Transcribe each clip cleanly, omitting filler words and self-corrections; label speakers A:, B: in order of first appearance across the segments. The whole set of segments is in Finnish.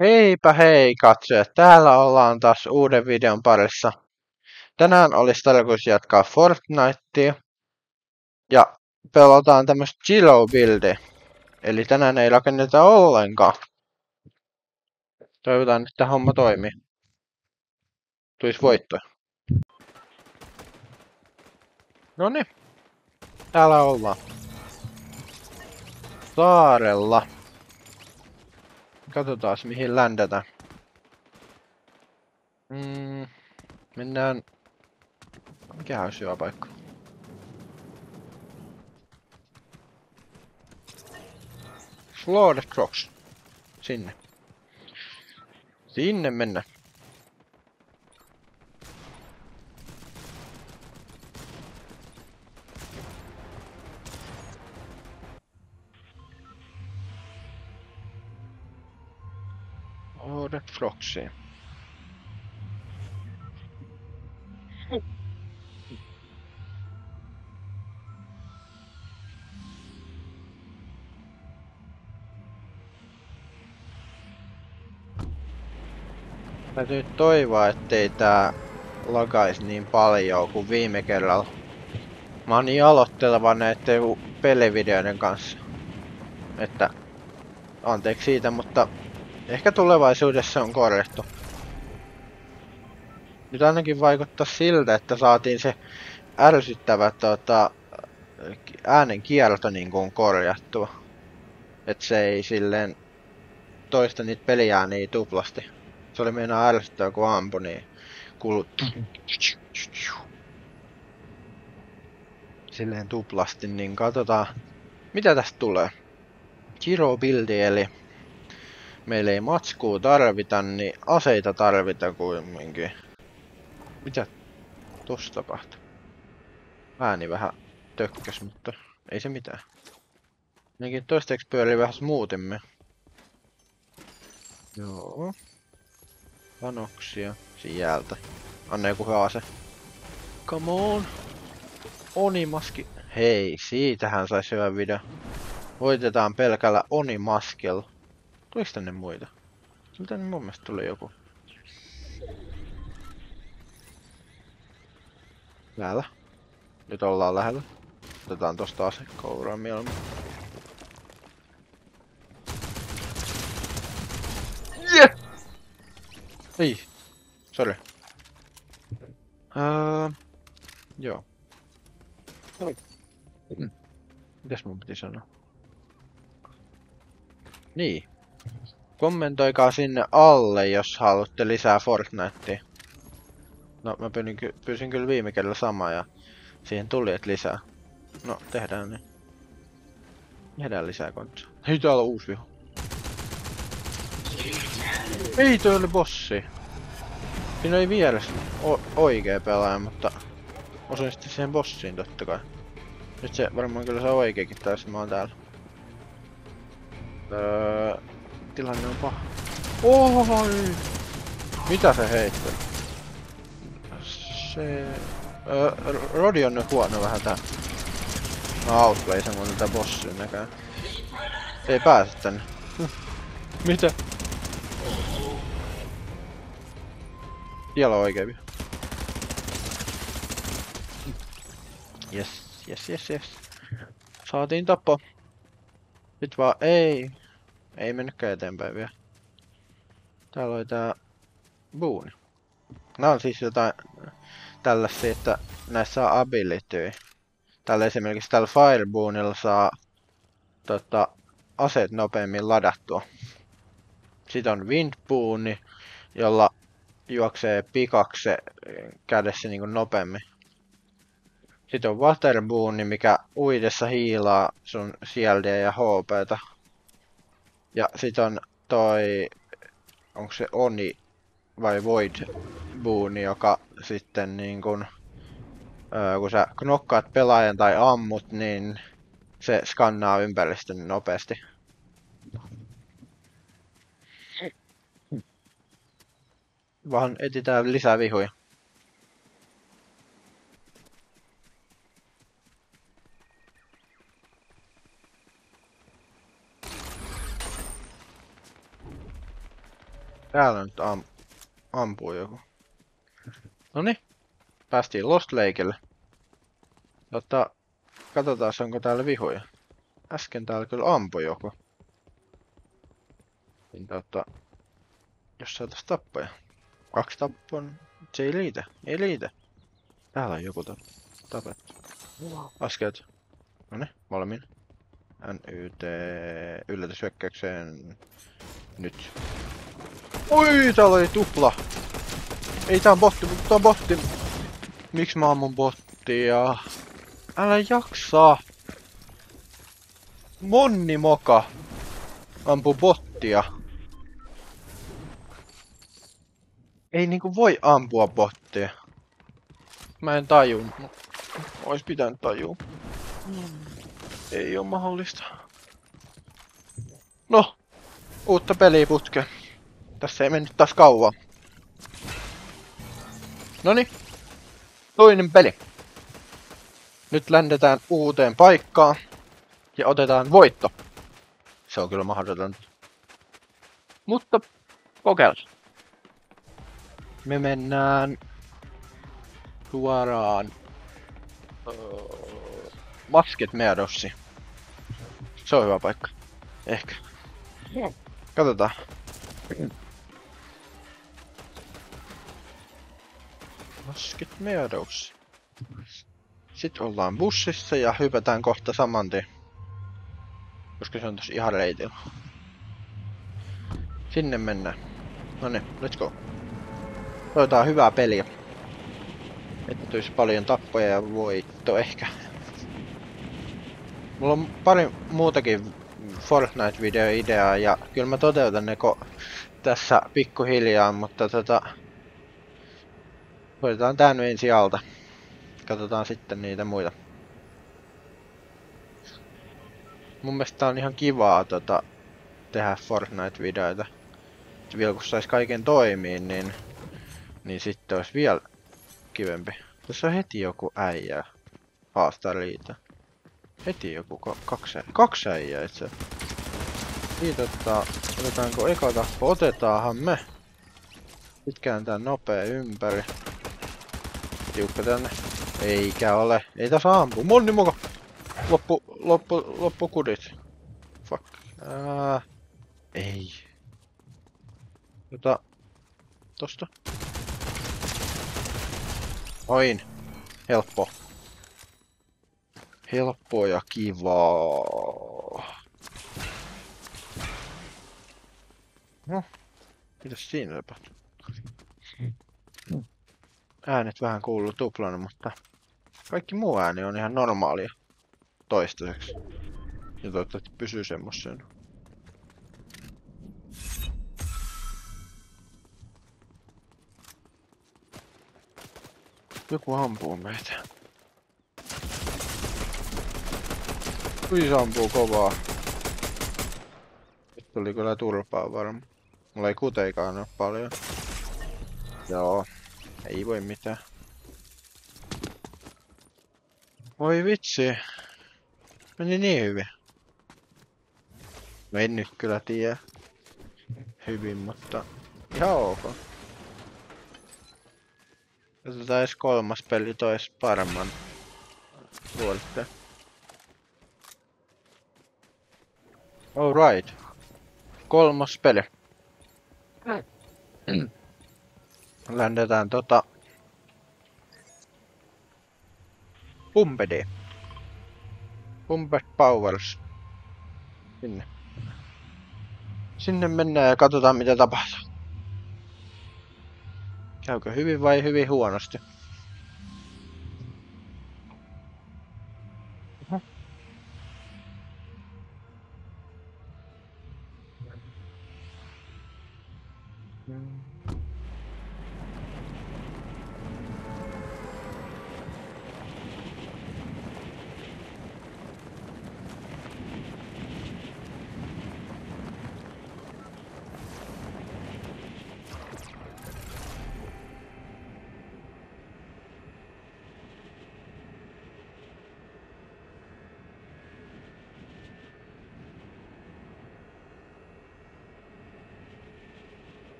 A: Heipä hei katsojat, täällä ollaan taas uuden videon parissa. Tänään olisi tarkoitus jatkaa Fortnitea ja pelataan tämmöstä Chilo-buildia. Eli tänään ei rakenneta ollenkaan. Toivotaan, että homma toimii. Tuis voittoja. Noniin, täällä ollaan. Saarella. Katsotaan mihin ländetään. Mennään... Mikähän olisi hyvä paikka? Floor Rocks. Sinne. Sinne mennään. Floor Rocksiin. Täytyy toivoa, ettei tää lagais niin paljon kuin viime kerralla. Mä oon niin aloitteleva näitten pelivideoiden kanssa. Että anteeksi siitä, mutta ehkä tulevaisuudessa on korjattu. Nyt ainakin vaikuttaa siltä, että saatiin se ärsyttävä äänen kierto niin kuin korjattua. Et se ei silleen toista niitä peliääniä tuplasti. Se oli meinaa ärsyttävä kun ampui, niin kuului silleen tuplasti, niin katsotaan mitä tästä tulee. Chiro-buildi, eli meillä ei matskua tarvita, niin aseita tarvita kuitenkin. Mitä tossa tapahtuu? Ääni vähän tökkäs, mutta ei se mitään. Nekin toistaiseksi pyörii vähän smoothimmin. Joo. Panoksia sieltä. Anna joku ase. Come on. Onimaski. Hei, siitähän sais hyvän video. Voitetaan pelkällä Onimaskella. Tuliko tänne muita? Kyllä tänne mun mielestä tuli joku. Täällä. Nyt ollaan lähellä. Otetaan tosta asekouraa mieluummin. Yeah! Ei. Sori. Joo. Mitäs mun piti sanoa? Niin. Kommentoikaa sinne alle, jos haluatte lisää Fortnitea. No, mä pyysin kyllä viime kerralla samaa ja siihen tuli, että lisää. No, tehdään niin. Tehdään lisää kontsaa. Hei, täällä on uusi viho. Ei, toi oli bossi. Siinä ei vieressä oikea pelaaja, mutta osuin sitten siihen bossiin totta kai. Nyt se varmaan kyllä saa oikeakin taas, mä oon täällä. Tilanne on paha. Oi! Mitä se heittää? Se... Rodi on nyt huono vähän tää. Mä outplay semmonen tätä bossin näkään. Se ei pääse tänne. Mitä? Siellä on oikein vielä. Yes. Saatiin tappo. Nyt vaan ei mennytkään eteenpäin vielä. Täällä oli tää booni. Nää on siis jotain tällaisia, että näissä saa abilityä. Tällä esimerkiksi tällä Fireboonilla saa aseet nopeammin ladattua. Sitten on Windbooni, jolla juoksee pikakse kädessä niinku nopeammin. Sitten on Waterbooni, mikä uidessa hiilaa sun shieldia ja HPtä. Ja sit on toi... Onko se Oni vai Void Booni, joka sitten niin kun sä knokkaat pelaajan tai ammut, niin se skannaa ympäristön nopeasti. Vaan etsitään lisää vihuja. Täällä nyt ampuu joku. Noniin. Päästiin Lost Lakelle. Katsotaan onko täällä vihoja. Äsken täällä kyllä ampui joku. Niin jos saatais tappoja. 2 tappoa, se ei liitä. Ei liitä. Täällä on joku tapettu. Askeet. Noniin, valmiina. NYT yllätyshyökkäykseen nyt. Oi, täällä oli tupla. Ei tää on botti, mutta tää on botti. Miksi mä ammun bottia? Älä jaksaa. Monni moka. Ampu bottia. Ei niinku voi ampua bottia. Mä en tajun. Ois pitänyt tajua. Ei oo mahdollista. No, uutta peliä putkeen. Tässä ei mennyt taas kauan. Noniin. Toinen peli. Nyt ländetään uuteen paikkaan. Ja otetaan voitto. Se on kyllä mahdotonta. Mutta kokeillaan. Me mennään suoraan Basket Meadowsiin. Se on hyvä paikka. Ehkä. Katsotaan. Basket Meadows. Sitten ollaan bussissa ja hypätään kohta saman tien. Koska se on tossa ihan reitillä. Sinne mennään. Noniin, let's go. Toivotaan hyvää peliä. Että tulisi paljon tappoja ja voitto ehkä. Mulla on pari muutakin Fortnite-video-ideaa ja kyllä mä toteutan ne tässä pikkuhiljaa, mutta hoidetaan tää nyt ensi alta. Katsotaan sitten niitä muita. Mun mielestä tää on ihan kivaa tehdä Fortnite-videoita. Vielä kun sais kaiken toimiin, niin sitten olisi vielä kivempi. Tässä on heti joku äijä. Haastaa riitä. Heti joku kaksi äijää itse. Siitä otetaanko eka tappo? Otetaanhan me. Sitten kääntää nopea ympäri. Tiukka tänne. Eikä ole. Ei tässä ampu. Monni muka. Loppu kudit. Fuck. Ei. Tosta. Oin. Helppo. Helppoa ja kivaa. No. Mitäs siinä tapahtuu? Äänet vähän kuuluu tuplana, mutta kaikki muu ääni on ihan normaalia toistaiseksi. Ja toivottavasti pysyy semmosena. Joku ampuu meitä. Kui se ampuu kovaa. Nyt tuli kyllä turpaa varmaan. Mulla ei kuteikaan oo paljon. Joo. Ei voi mitään. Voi vitsi. Meni niin hyvin. No en nyt kyllä tiedä hyvin, mutta ihan ok. Katsotaan edes 3. peli tois paremman suoritteen. Alright. 3. peli. Ländetään Pumpedi. Pumped Powers. Sinne mennään ja katsotaan mitä tapahtuu. Käykö hyvin vai hyvin huonosti?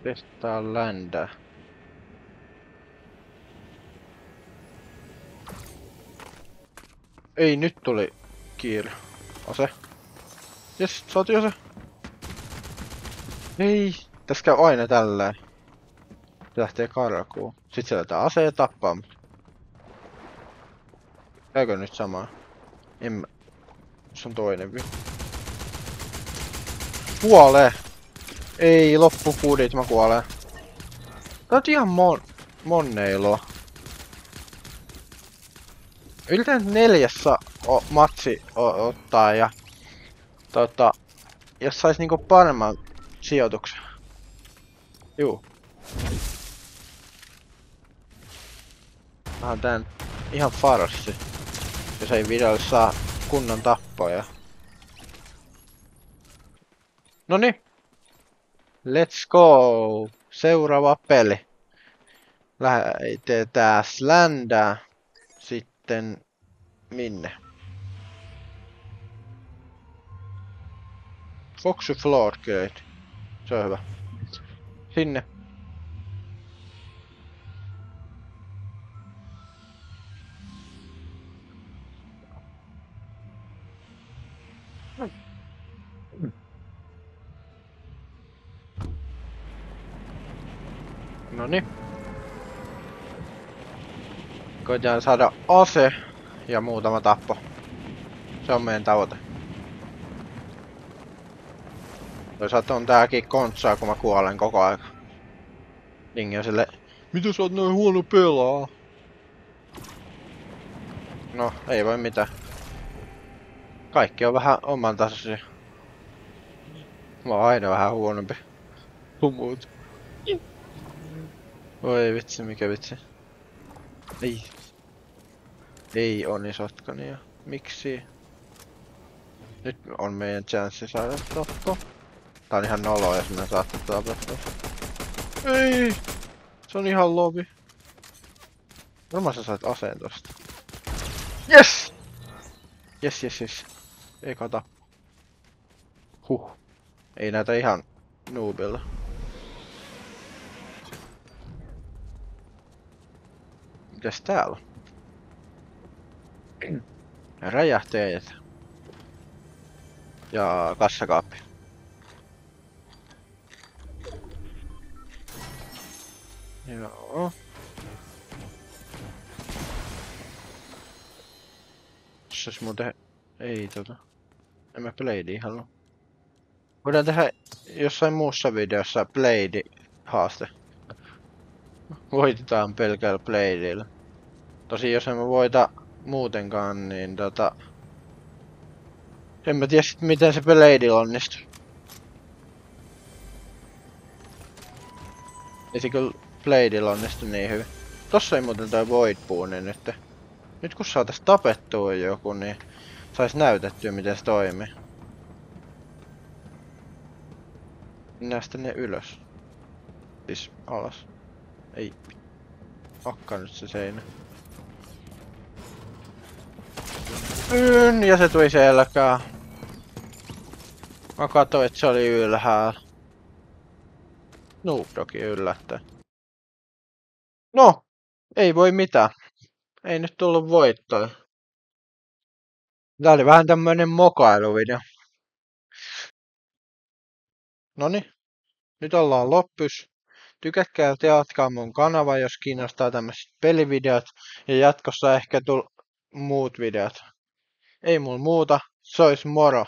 A: Testaa ländää. Ei, nyt tuli kiire. Ase. Jes, saatiin ase. Ei, tässä käy aina tälleen. Se lähtee karkuun. Sit se lähtee aseen ja tappaa mut. Käykö nyt samaa? En mä. Se on toinen vielä. Kuolee! Ei, loppu kudit, mä kuoleen. Tää on ihan monneilua. Yritän 4 matsi ottaa ja jos sais niinku paremman sijoituksen. Juu. Vähän tän ihan farssi. Jos ei videolle saa kunnon tappoja. Noniin. Let's go! Seuraava peli. Lähetetään ländää. Sitten minne? Foxy Floorgate. Se on hyvä. Sinne. Noniin. Koitetaan saada ase ja muutama tappo. Se on meidän tavoite. Toisaalta on tääkin kontsaa, kun mä kuolen koko aika. Dingi on sille, mitä sä oot noin huono pelaa? No, ei voi mitään. Kaikki on vähän oman tasoisia. Mä oon aina vähän huonompi. Muut. Oi vitsi, mikä vitsi. Ei. Ei Oni Sotkania. Miksi? Nyt on meidän chanssi saada tappo. Tää on ihan noloa, jos me saatte tapettua. Ei! Se on ihan lovi. Varmaan sä sait aseen tosta. Yes! Yes, yes, yes. Eka tappo. Huh. Ei näytä ihan noobilla. Mitäs täällä on? Räjähteet. Ja kassakaappi. Joo. Jos muuten... Ei en mä Bladea halua. Voidaan tehdä jossain muussa videossa Blade-haaste. Voitetaan pelkällä Bladeilla. Tosi jos en mä voita muutenkaan, niin en mä tiedä sit miten se Bladeilla onnistuu. Ei se kyllä Bladeilla onnistu niin hyvin. Tossa ei muuten toi Voidboone nyt. Nyt kun saatais tapettua joku, niin sais näytettyä miten se toimii. Mennään sitten ne ylös. Siis alas. Ei. Hakkaa nyt se seinä. Ja se tuli selkää. Mä katsoin, että se oli ylhäällä. Snoop Dogg yllättää. No, ei voi mitään. Ei nyt tullut voittoa. Tää oli vähän tämmönen mokailuvideo. Noniin, nyt ollaan loppus. Tykätkää ja jatkaa mun kanava, jos kiinnostaa tämmöiset pelivideot. Ja jatkossa ehkä muut videot. Ei mulla muuta, se ois moro.